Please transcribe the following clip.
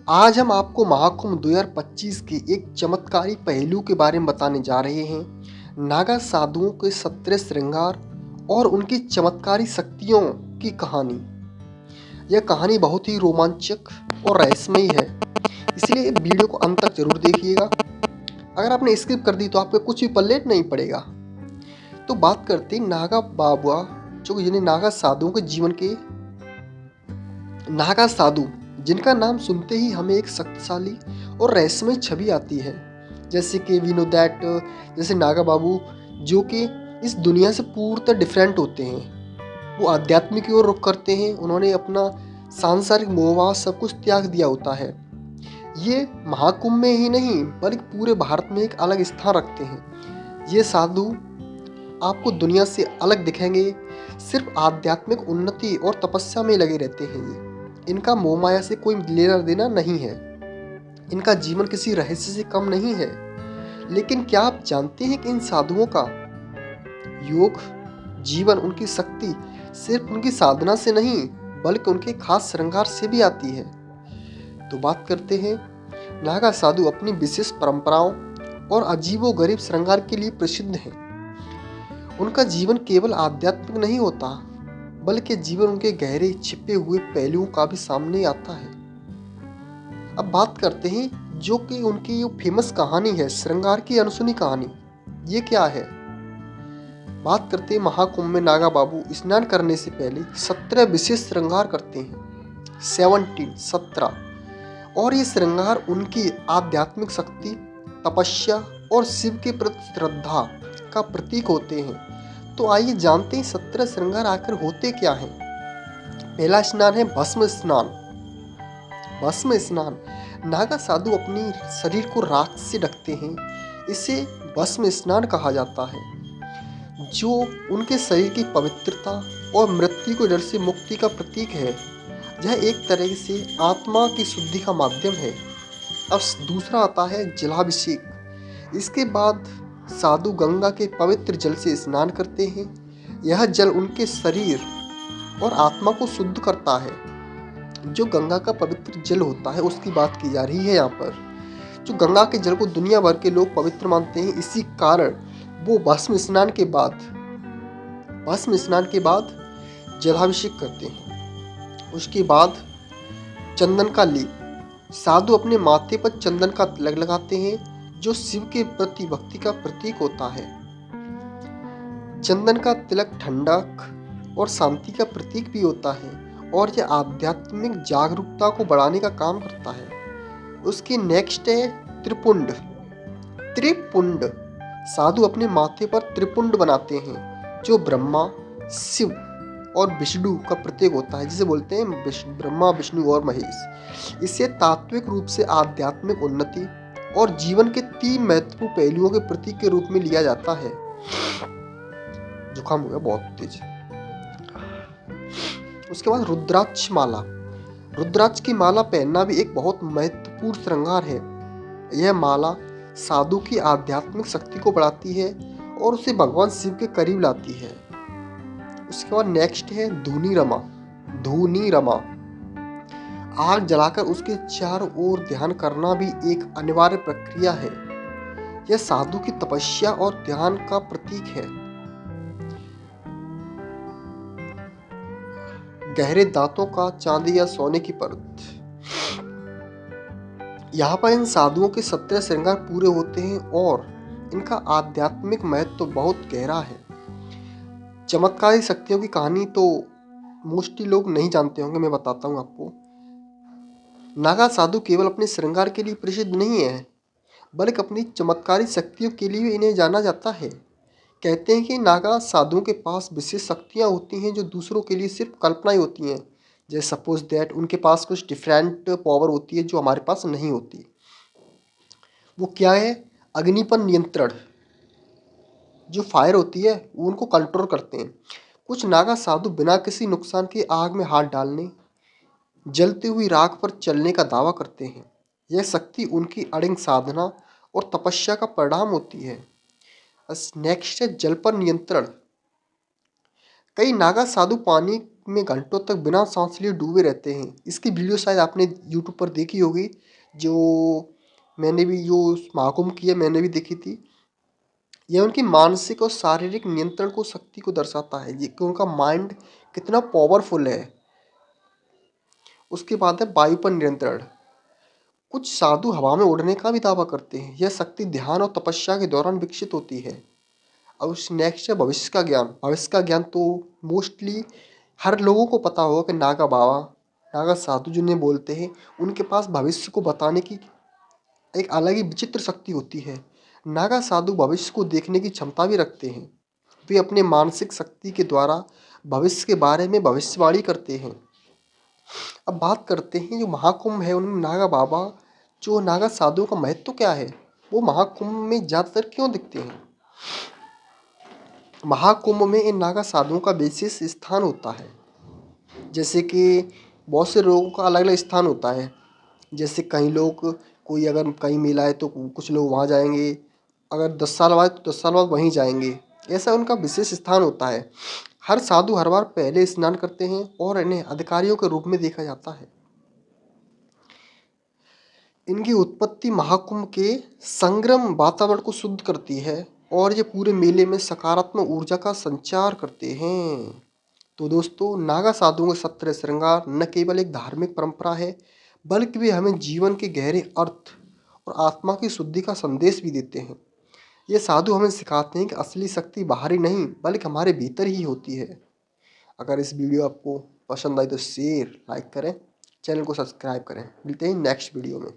आज हम आपको महाकुंभ 2025 के एक चमत्कारी पहलू के बारे में बताने जा रहे हैं। नागा साधुओं के 17 श्रृंगार और उनकी चमत्कारी शक्तियों की कहानी। यह कहानी बहुत ही रोमांचक और रहस्यमयी है, इसलिए वीडियो को अंत तक जरूर देखिएगा। अगर आपने स्किप कर दी तो आपका कुछ भी पल्ले नहीं पड़ेगा। तो बात करते हैं नागा बाबा, जो यानी नागा साधुओं के जीवन के। नागा साधु, जिनका नाम सुनते ही हमें एक शक्तिशाली और रहस्यमय छवि आती है, जैसे कि वी नो दैट, जैसे नागा बाबू जो कि इस दुनिया से पूर्णतः डिफरेंट होते हैं। वो आध्यात्मिक की ओर रुख करते हैं। उन्होंने अपना सांसारिक मोह सब कुछ त्याग दिया होता है। ये महाकुंभ में ही नहीं बल्कि पूरे भारत में एक अलग स्थान रखते हैं। ये साधु आपको दुनिया से अलग दिखेंगे, सिर्फ आध्यात्मिक उन्नति और तपस्या में लगे रहते हैं। ये इनका मोह माया से कोई लेना देना नहीं है। इनका जीवन किसी रहस्य से कम नहीं है। लेकिन क्या आप जानते हैं कि इन साधुओं का योग जीवन, उनकी शक्ति सिर्फ उनकी साधना से नहीं बल्कि उनके खास श्रृंगार से भी आती है। तो बात करते हैं, नागा साधु अपनी विशेष परंपराओं और अजीबोगरीब श्रृंगार के लिए प्रसिद्ध हैं। उनका जीवन केवल आध्यात्मिक नहीं होता बल्कि जीवन उनके गहरे छिपे हुए पहलुओं का भी सामने आता है। अब बात करते हैं जो कि उनकी जो फेमस कहानी है, श्रृंगार की अनसुनी कहानी, ये क्या है। बात करते हैं महाकुंभ में नागा बाबू स्नान करने से पहले 17 विशेष श्रृंगार करते हैं। 17 और ये श्रृंगार उनकी आध्यात्मिक शक्ति, तपस्या और शिव के प्रति श्रद्धा का प्रतीक होते हैं। तो आइए जानते हैं 17 श्रृंगार आखिर होते क्या हैं। पहला स्नान है भस्म स्नान। भस्म स्नान, नागा साधु अपनी शरीर को राख से ढकते हैं। इसे भस्म स्नान कहा जाता है, जो उनके शरीर की पवित्रता और मृत्यु के डर से मुक्ति का प्रतीक है। यह एक तरह से आत्मा की शुद्धि का माध्यम है। अब दूसरा आता है जलाभिषेक। इसके बाद साधु गंगा के पवित्र जल से स्नान करते हैं। यह जल उनके शरीर और आत्मा को शुद्ध करता है। जो गंगा का पवित्र जल होता है उसकी बात की जा रही है यहाँ पर। जो गंगा के जल को दुनिया भर के लोग पवित्र मानते हैं, इसी कारण वो भस्म स्नान के बाद जलाभिषेक करते हैं। उसके बाद चंदन का लेप। साधु अपने माथे पर चंदन का तिलक लगाते हैं, जो शिव के प्रति भक्ति का प्रतीक होता है। चंदन का तिलक ठंडक और शांति का प्रतीक भी होता है और यह आध्यात्मिक जागरूकता को बढ़ाने का काम करता है। उसके नेक्स्ट है त्रिपुंड। त्रिपुंड, साधु अपने माथे पर त्रिपुंड बनाते हैं, जो ब्रह्मा, शिव और विष्णु का प्रतीक होता है, जिसे बोलते हैं ब्रह्मा, विष्णु और महेश। इसे तात्विक रूप से आध्यात्मिक उन्नति और जीवन के 3 महत्वपूर्ण पहलुओं के प्रतीक के रूप में लिया जाता है। जुकाम हो गया बहुत तेज। उसके बाद रुद्राक्ष माला। रुद्राक्ष की माला पहनना भी एक बहुत महत्वपूर्ण श्रृंगार है। यह माला साधु की आध्यात्मिक शक्ति को बढ़ाती है और उसे भगवान शिव के करीब लाती है। उसके बाद नेक्स्ट है धूनी रमा। धूनी रमा, आग जलाकर उसके चारों ओर ध्यान करना भी एक अनिवार्य प्रक्रिया है। यह साधु की तपस्या और ध्यान का प्रतीक है। गहरे दांतों का चांदी या सोने की परत। यहाँ पर इन साधुओं के 17 श्रृंगार पूरे होते हैं और इनका आध्यात्मिक महत्व तो बहुत गहरा है। चमत्कारी शक्तियों की कहानी तो मोस्टली लोग नहीं जानते होंगे, मैं बताता हूँ आपको। नागा साधु केवल अपने श्रृंगार के लिए प्रसिद्ध नहीं है बल्कि अपनी चमत्कारी शक्तियों के लिए इन्हें जाना जाता है। कहते हैं कि नागा साधुओं के पास विशेष शक्तियाँ होती हैं जो दूसरों के लिए सिर्फ कल्पनाएं होती हैं। जैसे सपोज दैट उनके पास कुछ डिफरेंट पावर होती है जो हमारे पास नहीं होती। वो क्या है? अग्नि पर नियंत्रण। जो फायर होती है वो उनको कंट्रोल करते हैं। कुछ नागा साधु बिना किसी नुकसान के आग में हाथ डालने, जलती हुई राख पर चलने का दावा करते हैं। यह शक्ति उनकी अड़िंग साधना और तपस्या का परिणाम होती है। नेक्स्ट है जल पर नियंत्रण। कई नागा साधु पानी में घंटों तक बिना सांस लिए डूबे रहते हैं। इसकी वीडियो शायद आपने यूट्यूब पर देखी होगी, जो मैंने भी जो महाकुंभ की है मैंने भी देखी थी। यह उनकी मानसिक और शारीरिक नियंत्रण को शक्ति को दर्शाता है, ये कि उनका माइंड कितना पावरफुल है। उसके बाद है वायु पर नियंत्रण। कुछ साधु हवा में उड़ने का भी दावा करते हैं। यह शक्ति ध्यान और तपस्या के दौरान विकसित होती है। अब उस नेक्स्ट है भविष्य का ज्ञान। भविष्य का ज्ञान तो मोस्टली हर लोगों को पता होगा कि नागा बाबा, नागा साधु जिन्हें बोलते हैं, उनके पास भविष्य को बताने की एक अलग ही विचित्र शक्ति होती है। नागा साधु भविष्य को देखने की क्षमता भी रखते हैं। वे अपने मानसिक शक्ति के द्वारा भविष्य के बारे में भविष्यवाणी करते हैं। अब बात करते हैं जो महाकुंभ है उनमें नागा बाबा, जो नागा साधुओं का महत्व क्या है, वो महाकुंभ में ज़्यादातर क्यों दिखते हैं। महाकुंभ में इन नागा साधुओं का विशेष स्थान होता है। जैसे कि बहुत से लोगों का अलग अलग स्थान होता है। जैसे कई लोग, कोई अगर कहीं मेला है तो कुछ लोग वहाँ जाएंगे, अगर 10 साल बाद तो 10 साल बाद वहीं जाएंगे। ऐसा उनका विशेष स्थान होता है। हर साधु हर बार पहले स्नान करते हैं और इन्हें अधिकारियों के रूप में देखा जाता है। इनकी उत्पत्ति महाकुंभ के संग्रम वातावरण को शुद्ध करती है और ये पूरे मेले में सकारात्मक ऊर्जा का संचार करते हैं। तो दोस्तों, नागा साधुओं का सत्र श्रृंगार न केवल एक धार्मिक परंपरा है, बल्कि वे हमें जीवन के गहरे अर्थ और आत्मा की शुद्धि का संदेश भी देते हैं। ये साधु हमें सिखाते हैं कि असली शक्ति बाहरी नहीं बल्कि हमारे भीतर ही होती है। अगर इस वीडियो आपको पसंद आई तो शेयर लाइक करें, चैनल को सब्सक्राइब करें। मिलते हैं नेक्स्ट वीडियो में।